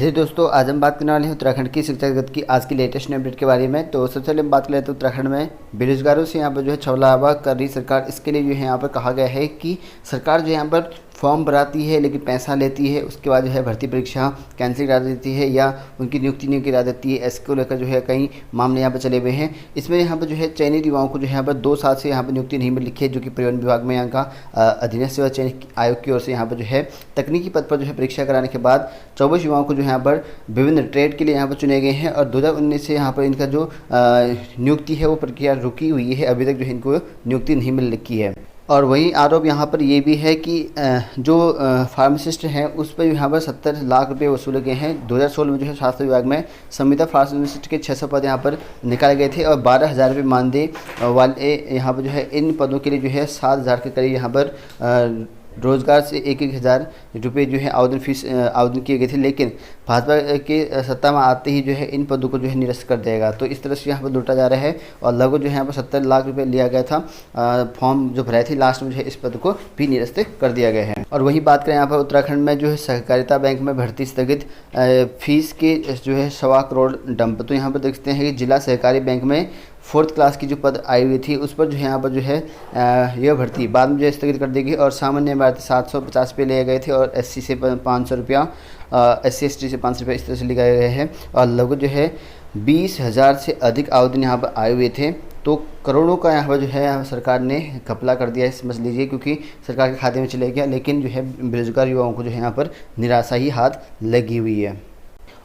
Hello दोस्तों, आज हम बात करने वाले हैं उत्तराखंड की शिक्षा जगत की आज की लेटेस्ट अपडेट के बारे में। तो सबसे पहले हम बात कर लेते हैं उत्तराखंड में बेरोजगारों से यहाँ पर जो है छलवा कर रही सरकार। इसके लिए जो है यहाँ पर कहा गया है कि सरकार जो है यहाँ पर फॉर्म भराती है लेकिन पैसा लेती है, उसके बाद जो है भर्ती परीक्षा कैंसिल करा देती है या उनकी नियुक्ति नहीं करा देती है। इसको लेकर जो है कई मामले यहाँ पर चले हुए हैं। इसमें यहाँ पर जो है चयनित युवाओं को जो है यहाँ पर 2 साल से यहाँ पर नियुक्ति नहीं मिल रही है, जो कि परिवहन विभाग में यहाँ का अधीनस्थ सेवा चयन आयोग की ओर से यहाँ पर जो है तकनीकी पद पर जो है परीक्षा कराने के बाद 24 युवाओं को जो यहाँ पर विभिन्न ट्रेड के लिए यहाँ पर चुने गए हैं और 2019 से यहाँ पर इनका जो नियुक्ति है वो प्रक्रिया रुकी हुई है। अभी तक जो है इनको नियुक्ति नहीं मिल रखी है। और वहीं आरोप यहाँ पर ये भी है कि जो फार्मासिस्ट हैं उस पर यहाँ पर 70 लाख रुपए वसूले गए हैं। 2016 में जो है स्वास्थ्य विभाग में संविदा फार्मासिस्ट के 600 पद यहाँ पर निकाले गए थे और 12,000 रुपये मानदेय वाले यहाँ पर जो है इन पदों के लिए जो है 7,000 के करीब यहाँ पर रोजगार से 1,000 रुपये जो है आवेदन किए गए थे। लेकिन भाजपा के सत्ता में आते ही जो है इन पदों को जो है निरस्त कर देगा। तो इस तरह से यहाँ पर लूटा जा रहा है और लगभग जो है यहाँ पर 70 लाख रुपए लिया गया था। फॉर्म जो भराए थे लास्ट में जो है इस पद को भी निरस्त कर दिया गया है। और वही बात करें यहाँ पर उत्तराखंड में जो है सहकारिता बैंक में भर्ती स्थगित, फीस के जो है 1.25 करोड़ डंप। तो यहाँ पर देखते हैं कि जिला सहकारी बैंक में 4th क्लास की जो पद आई हुई थी उस पर जो है यहाँ पर जो है यह भर्ती बाद में जो है स्थगित कर दी गई और सामान्य भारतीय 750 रुपये लिए गए थे और SC से 500 रुपया, SC ST से 500 रुपये इस तरह से लिखाए गए हैं और लगभग जो है 20,000 से अधिक आवेदन यहाँ पर आए हुए थे। तो करोड़ों का यहाँ पर जो है सरकार ने घपला कर दिया है, समझ लीजिए, क्योंकि सरकार के खाते में चले गया। लेकिन जो है बेरोजगार युवाओं को जो है यहाँ पर निराशा ही हाथ लगी हुई है।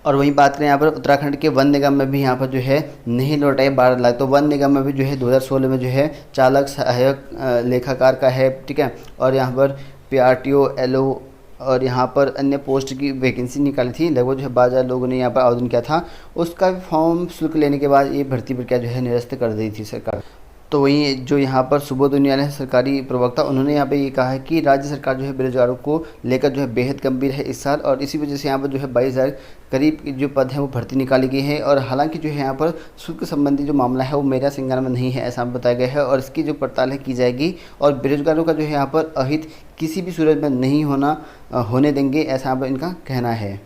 और वहीं बात करें यहाँ पर उत्तराखंड के वन निगम में भी यहाँ पर जो है नहीं लौटाए 12 लाख। तो वन निगम में भी जो है 2016 में जो है चालक सहायक लेखाकार का है, ठीक है, और यहाँ पर PRTO LO और यहाँ पर अन्य पोस्ट की वैकेंसी निकाली थी। लगभग जो है 12,000 लोगों ने यहाँ पर आवेदन किया था। उसका फॉर्म शुल्क लेने के बाद ये भर्ती प्रक्रिया जो है निरस्त कर दी थी सरकार। तो वहीं जो यहाँ पर सुबोध उनियाल है सरकारी प्रवक्ता, उन्होंने यहाँ पे ये कहा है कि राज्य सरकार जो है बेरोजगारों को लेकर जो है बेहद गंभीर है इस साल और इसी वजह से यहाँ पर जो है 22,000 करीब जो पद हैं वो भर्ती निकाली गई है। और हालांकि जो है यहाँ पर शुल्क संबंधी जो मामला है वो मेरा सिंगार में नहीं है, ऐसा बताया गया है और इसकी जो पड़ताल है की जाएगी और बेरोजगारों का जो है यहाँ पर अहित किसी भी सूरत में नहीं होने देंगे, ऐसा यहाँ पर इनका कहना है।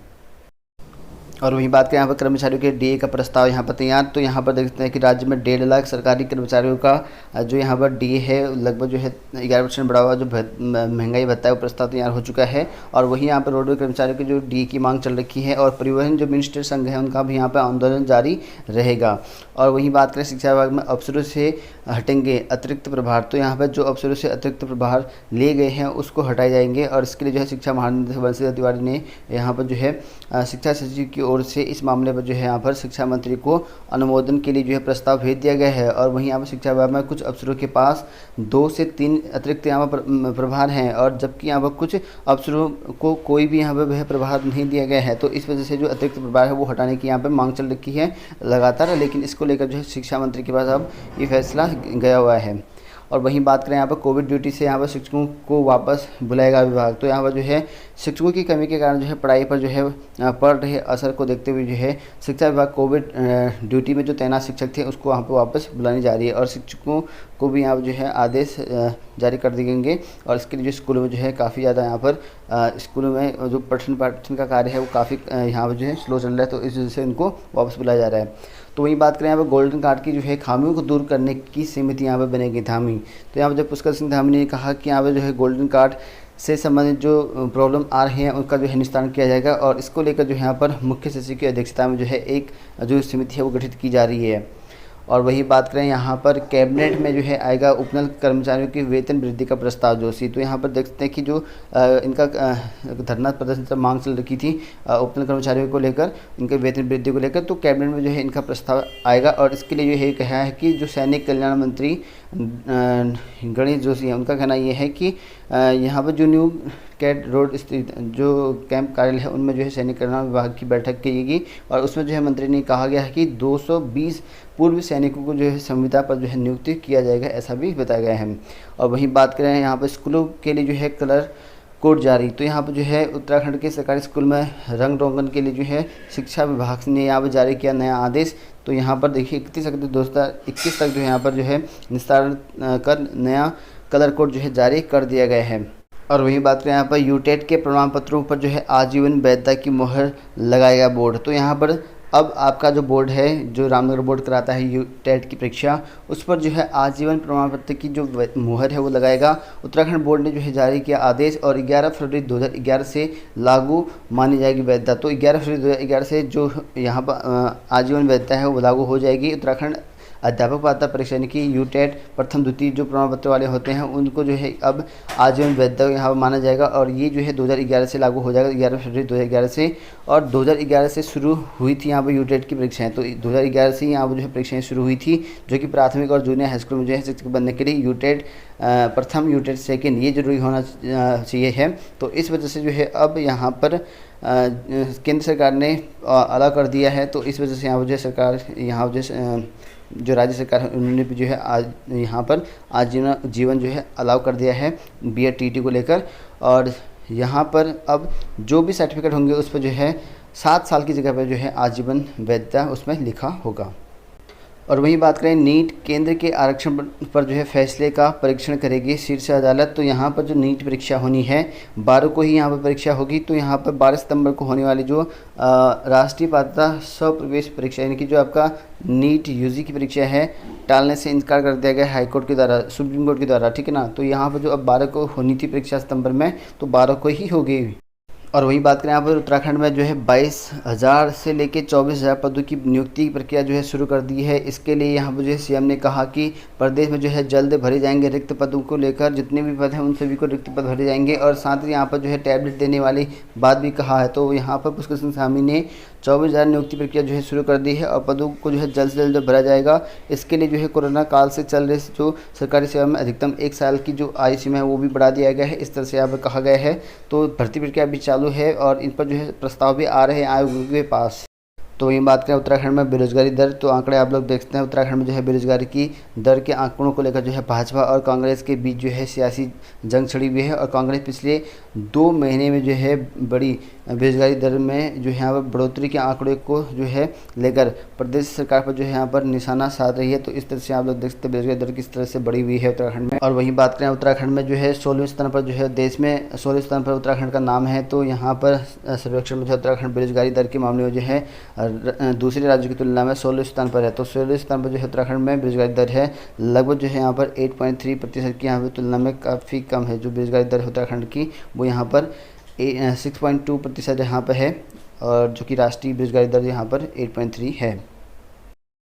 और वहीं बात करें यहाँ पर कर्मचारियों के DA का प्रस्ताव यहाँ पर तैयार। तो यहाँ पर देखते हैं कि राज्य में 1.5 लाख सरकारी कर्मचारियों का जो यहाँ पर DA है लगभग जो है 11% बढ़ा हुआ जो महंगाई भत्ता है वो प्रस्ताव तैयार हो चुका है। और वहीं यहाँ पर रोडवेज कर्मचारियों की जो DA की मांग चल रखी है और परिवहन जो मिनिस्टर संघ है उनका भी यहाँ पर आंदोलन जारी रहेगा। और वहीं बात करें शिक्षा विभाग में अफसरों से हटेंगे अतिरिक्त प्रभार। तो यहाँ पर जो अफसरों से अतिरिक्त प्रभार लिए गए हैं उसको हटाए जाएंगे और इसके लिए जो है शिक्षा महानिदेशक बंशीधर तिवारी ने यहाँ पर जो है शिक्षा सचिव की ओर से इस मामले पर जो है यहाँ पर शिक्षा मंत्री को अनुमोदन के लिए जो है प्रस्ताव भेज दिया गया है। और वहीं यहाँ पर शिक्षा विभाग में कुछ अफसरों के पास 2 से 3 अतिरिक्त यहाँ पर प्रभार हैं और जबकि यहाँ पर कुछ अफसरों को कोई भी यहाँ पर वह प्रभार नहीं दिया गया है। तो इस वजह से जो अतिरिक्त प्रभार है वो हटाने की यहाँ पर मांग चल रखी है लगातार, लेकिन इसको लेकर जो है शिक्षा मंत्री के पास अब ये फैसला गया हुआ है। और वहीं बात करें यहाँ पर कोविड ड्यूटी से यहाँ पर शिक्षकों को वापस बुलाएगा विभाग। तो यहाँ पर जो है शिक्षकों की कमी के कारण जो है पढ़ाई पर जो है पड़ रहे असर को देखते हुए जो है शिक्षा विभाग कोविड ड्यूटी में जो तैनात शिक्षक थे उसको वहाँ पर वापस बुलाने जा रही है और शिक्षकों को भी यहाँ पर जो है आदेश जारी कर दिए और इसके लिए जो स्कूलों में जो है काफ़ी ज़्यादा यहाँ पर स्कूलों में जो पठन पाठन का कार्य है वो काफ़ी यहाँ पर जो है स्लो चल रहा है। तो इस वजह से इनको वापस बुलाया जा रहा है। तो वहीं बात करें यहाँ पर गोल्डन कार्ड की जो है खामियों को दूर करने की समिति यहाँ पर बनेगी धामी। तो यहाँ पर जब पुष्कर सिंह धामी ने कहा कि यहाँ पर जो है गोल्डन कार्ड से संबंधित जो प्रॉब्लम आ रही हैं उनका जो है निस्तारण किया जाएगा और इसको लेकर जो है यहाँ पर मुख्य सचिव की अध्यक्षता में जो है एक जो समिति है वो गठित की जा रही है। और वही बात करें यहाँ पर कैबिनेट में जो है आएगा उपनल कर्मचारियों की वेतन वृद्धि का प्रस्ताव जोशी। तो यहाँ पर देखते हैं कि जो इनका धरना प्रदर्शन से मांग चल रखी थी उपनल कर्मचारियों को लेकर, इनके वेतन वृद्धि को लेकर, तो कैबिनेट में जो है इनका प्रस्ताव आएगा और इसके लिए जो है कहा है कि जो सैनिक कल्याण मंत्री गणेश जोशी है उनका कहना ये है कि यहाँ पर जो न्यू कैट रोड स्थित जो कैंप कार्यालय है उनमें जो है सैनिक कल्याण विभाग की बैठक की और उसमें जो है मंत्री ने कहा गया है कि 220 पूर्व सैनिकों को जो है संविदा पर जो है नियुक्ति किया जाएगा, ऐसा भी बताया गया है। और वहीं बात करें यहाँ पर स्कूलों के लिए जो है कलर कोड जारी। तो यहाँ पर जो है उत्तराखंड के सरकारी स्कूल में रंग रोगन के लिए जो है शिक्षा विभाग ने यहाँ पर जारी किया नया आदेश। तो यहाँ पर देखिए 31 अक्टूबर 2021 तक जो है यहाँ पर जो है निस्तारण कर नया कलर कोड जो है जारी कर दिया गया है। और वहीं बात करें यहाँ पर यूटेट के प्रमाण पत्रों पर जो है आजीवन वैधता की मुहर लगाएगा बोर्ड। तो यहाँ पर अब आपका जो बोर्ड है, जो रामनगर बोर्ड कराता है यूटेट की परीक्षा, उस पर जो है आजीवन प्रमाण पत्र की जो मुहर है वो लगाएगा। उत्तराखंड बोर्ड ने जो है जारी किया आदेश, और 11 फरवरी 2011 से लागू मानी जाएगी वैधता। तो 11 फरवरी 2011 से जो यहाँ पर आजीवन वैधता है वो लागू हो जाएगी। उत्तराखंड अध्यापक पात्रता परीक्षा यानी कि यूटेट प्रथम द्वितीय जो प्रमाण पत्र वाले होते हैं उनको जो है अब आजीवन वैधता यहाँ पर माना जाएगा, और ये जो है 2011 से लागू हो जाएगा, 11 फरवरी 2011 से। और 2011 से शुरू हुई थी यहाँ पर यूटेट की परीक्षाएं, तो 2011 से यहाँ पर जो है परीक्षाएं शुरू हुई थी, जो कि प्राथमिक और जूनियर हाई स्कूल में जो है शिक्षक बनने के लिए यूटेट प्रथम यूटेट सेकेंड ये जरूरी होना चाहिए है। तो इस वजह से जो है अब यहाँ पर केंद्र सरकार ने अलग कर दिया है। तो इस वजह से यहाँ पर जो सरकार यहाँ जो राज्य सरकार है उन्होंने भी जो है आज यहाँ पर आजीवन जो है अलाउ कर दिया है बीएड टीटी को लेकर। और यहाँ पर अब जो भी सर्टिफिकेट होंगे उस पर जो है 7 साल की जगह पर जो है आजीवन वैधता उसमें लिखा होगा। और वहीं बात करें नीट, केंद्र के आरक्षण पर जो है फैसले का परीक्षण करेगी शीर्ष अदालत। तो यहाँ पर जो नीट परीक्षा होनी है 12 को ही यहाँ पर परीक्षा होगी। तो यहाँ पर 12 सितंबर को होने वाली जो राष्ट्रीय पात्रता स्वप्रवेश परीक्षा यानी कि जो आपका नीट यूजी की परीक्षा है टालने से इनकार कर दिया गया हाईकोर्ट के द्वारा, सुप्रीम कोर्ट के द्वारा, ठीक है ना। तो यहाँ पर जो अब 12 को होनी थी परीक्षा सितंबर में, तो 12 को ही होगी। और वहीं बात करें यहाँ पर उत्तराखंड में जो है 22,000 से लेकर 24,000 पदों की नियुक्ति की प्रक्रिया जो है शुरू कर दी है। इसके लिए यहाँ पर जो है सीएम ने कहा कि प्रदेश में जो है जल्द भरे जाएंगे रिक्त पदों को लेकर, जितने भी पद हैं उन सभी को रिक्त पद भरे जाएंगे। और साथ ही यहाँ पर जो है टैबलेट देने वाली बात भी कहा है। तो यहाँ पर पुष्कर सिंह धामी ने 24,000 नियुक्ति प्रक्रिया जो है शुरू कर दी है, और पदों को जो है जल्द से जल्द भरा जाएगा। इसके लिए जो है कोरोना काल से चल रहे जो सरकारी सेवा में अधिकतम 1 साल की जो आयु सीमा है वो भी बढ़ा दिया गया है, इस तरह से यहाँ पर कहा गया है। तो भर्ती प्रक्रिया भी चालू है और इन पर जो है प्रस्ताव भी आ रहे हैं आयोग के पास। तो ये बात करें उत्तराखंड में बेरोजगारी दर, तो आंकड़े आप लोग देखते हैं उत्तराखंड में जो है बेरोजगारी की दर के आंकड़ों को लेकर जो है भाजपा और कांग्रेस के बीच जो है सियासी जंग छिड़ी हुई है। और कांग्रेस पिछले 2 महीने में जो है बड़ी बेरोजगारी दर में जो है यहाँ पर बढ़ोतरी के आंकड़े को जो है लेकर प्रदेश सरकार पर जो है यहाँ पर निशाना साध रही है। तो इस तरह से आप लोग देख सकते हैं बेरोजगारी दर किस तरह से बढ़ी हुई है उत्तराखंड में। और वहीं बात करें उत्तराखंड में जो है 16वें स्थान पर जो है देश में 16वें स्थान पर उत्तराखंड का नाम है। तो यहाँ पर सर्वेक्षण में जो उत्तराखंड बेरोजगारी दर के मामले में जो है दूसरे राज्यों की तुलना में 16वें स्थान पर है। तो 16वें स्थान पर जो है उत्तराखंड में बेरोजगारी दर है लगभग जो है यहाँ पर 8.3% की यहाँ पर तुलना में काफ़ी कम है। जो बेरोजगारी दर है उत्तराखंड की वो यहाँ पर 6.2% यहाँ पर है, और जो कि राष्ट्रीय बेरोजगारी दर यहाँ पर 8.3 है।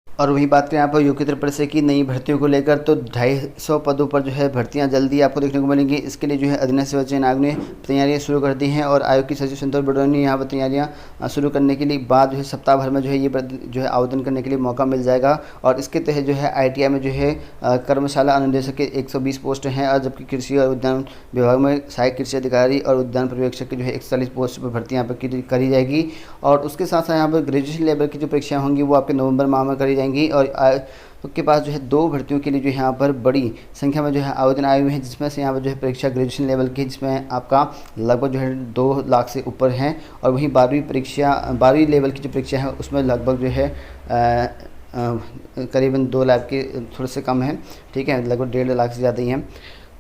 और वही बात करें यहाँ पर योग्यता परिषद की नई भर्तियों को लेकर, तो 250 पदों पर जो है भर्तियां जल्दी आपको देखने को मिलेंगी। इसके लिए जो है अधीनस्थ सेवा चयन आयोग ने तैयारियां शुरू कर दी हैं, और आयोग की सचिव संतोष बडोनी ने यहाँ पर तैयारियां शुरू करने के लिए बाद जो है सप्ताह भर में जो है ये जो है आवेदन करने के लिए मौका मिल जाएगा। और इसके तहत जो है ITI में जो है कर्मशाला अनुदेशक के 120 पोस्ट हैं, और जबकि कृषि और उद्यान विभाग में सहायक कृषि अधिकारी और उद्यान पर्यवेक्षक की जो है 140 पोस्ट पर भर्ती यहाँ पर करी जाएगी। और उसके साथ साथ यहाँ पर ग्रेजुएशन लेवल की जो परीक्षाएँ होंगी वो आपके नवंबर माह में करी जाएंगी। और के पास जो है 2 भर्तियों के लिए जो यहाँ पर बड़ी संख्या में जो है आवेदन आए हुए हैं, जिसमें से यहाँ पर जो है परीक्षा ग्रेजुएशन लेवल की, जिसमें आपका लगभग जो है 2 लाख से ऊपर हैं। और वहीं 12वीं लेवल की जो परीक्षा है उसमें लगभग जो है करीबन 2 लाख के थोड़े से कम है, ठीक है, लगभग 1.5 लाख से ज़्यादा ही हैं।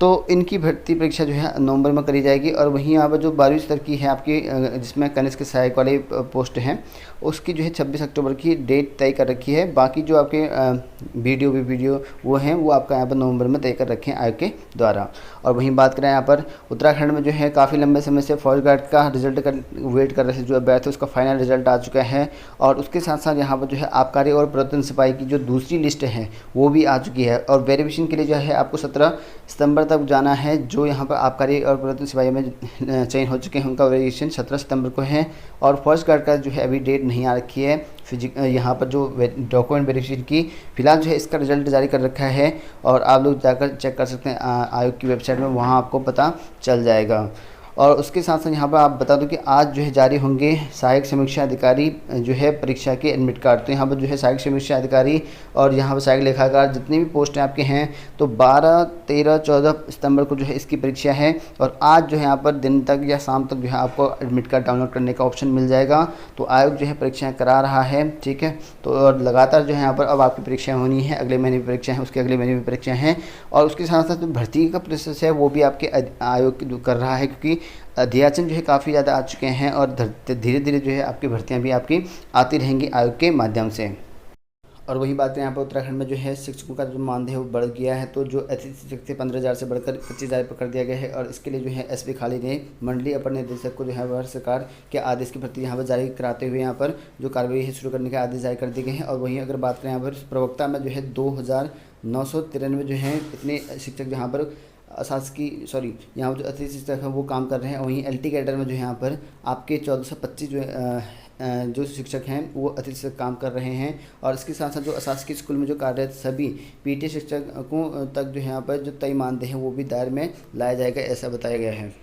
तो इनकी भर्ती परीक्षा जो है नवंबर में करी जाएगी। और वहीं यहाँ पर जो 12वीं स्तर की है आपकी, जिसमें कनिष्ठ सहायक वाले पोस्ट हैं, उसकी जो है 26 अक्टूबर की डेट तय कर रखी है। बाकी जो आपके वीडियो वो हैं वो आपका यहाँ पर नवंबर में तय कर रखे हैं आयोग के द्वारा। और वहीं बात करें यहाँ पर उत्तराखंड में जो है काफ़ी लंबे समय से फौज गार्ड का रिजल्ट का वेट कर रहे थे जो अभ्यर्थी है, उसका फाइनल रिजल्ट आ चुका है। और उसके साथ साथ यहाँ पर जो है आबकारी और प्रवर्तन सिपाही की जो दूसरी लिस्ट है वो भी आ चुकी है। और वेरिफिकेशन के लिए जो है आपको 17 सितंबर तक जाना है। जो यहाँ पर आबकारी और प्रवर्तन सिपाही में चयन हो चुके हैं उनका वेरिफिकेशन 17 सितंबर को है। और फर्स्ट गार्ड का जो है अभी डेट नहीं आ रखी है यहाँ पर जो डॉक्यूमेंट वेरिफिकेशन की, फिलहाल जो है इसका रिजल्ट जारी कर रखा है। और आप लोग जाकर चेक कर सकते हैं आयोग की वेबसाइट में, वहाँ आपको पता चल जाएगा। और उसके साथ साथ यहाँ पर आप बता दूं कि आज जो है जारी होंगे सहायक समीक्षा अधिकारी जो है परीक्षा के एडमिट कार्ड। तो यहाँ पर जो है सहायक समीक्षा अधिकारी और यहाँ पर सहायक लेखाकार जितनी भी पोस्टें आपके हैं तो 12, 13, 14 सितंबर को जो है इसकी परीक्षा है। और आज जो है यहाँ पर दिन तक या शाम तक जो है आपको एडमिट कार्ड डाउनलोड करने का ऑप्शन मिल जाएगा। तो आयोग जो है परीक्षाएँ करा रहा है, ठीक है। तो और लगातार जो है यहाँ पर अब आपकी परीक्षाएँ होनी है, अगले महीने भी परीक्षा है, उसके अगले महीने भी परीक्षा हैं। और उसके साथ साथ जो भर्ती का प्रोसेस है वो भी आपके आयोग कर रहा है, क्योंकि अध्याचन जो है काफ़ी ज़्यादा आ चुके हैं और धीरे धीरे जो है आपकी भर्तियां भी आपकी आती रहेंगी आयोग के माध्यम से। और वही बात है यहाँ पर उत्तराखंड में जो है शिक्षकों का जो मानदेय है वो बढ़ गया है। तो जो अतिथि शिक्षक थे 15,000 से बढ़कर 25,000 पर कर दिया गया है। और इसके लिए जो है एसपी खाली ने मंडलीय अपर निदेशक को जो है वह सरकार के आदेश की प्रति यहाँ पर जारी कराते हुए यहाँ पर जो कार्रवाई है शुरू करने के आदेश जारी कर दिए गए हैं। और वहीं अगर बात करें यहाँ पर प्रवक्ता में जो है 2,993 जो हैं इतने शिक्षक जहाँ पर यहाँ पर जो अतिथि शिक्षक हैं वो काम कर रहे हैं। वहीं एलटी कैडर में जो है यहाँ पर आपके 1425 जो शिक्षक हैं वो अतिथि शिक्षक काम कर रहे हैं। और इसके साथ साथ जो अशासकीय स्कूल में जो कार्यरत सभी पीटी शिक्षकों तक जो है यहाँ पर जो तय मानदेय हैं वो भी दायरे में लाया जाएगा, ऐसा बताया गया है।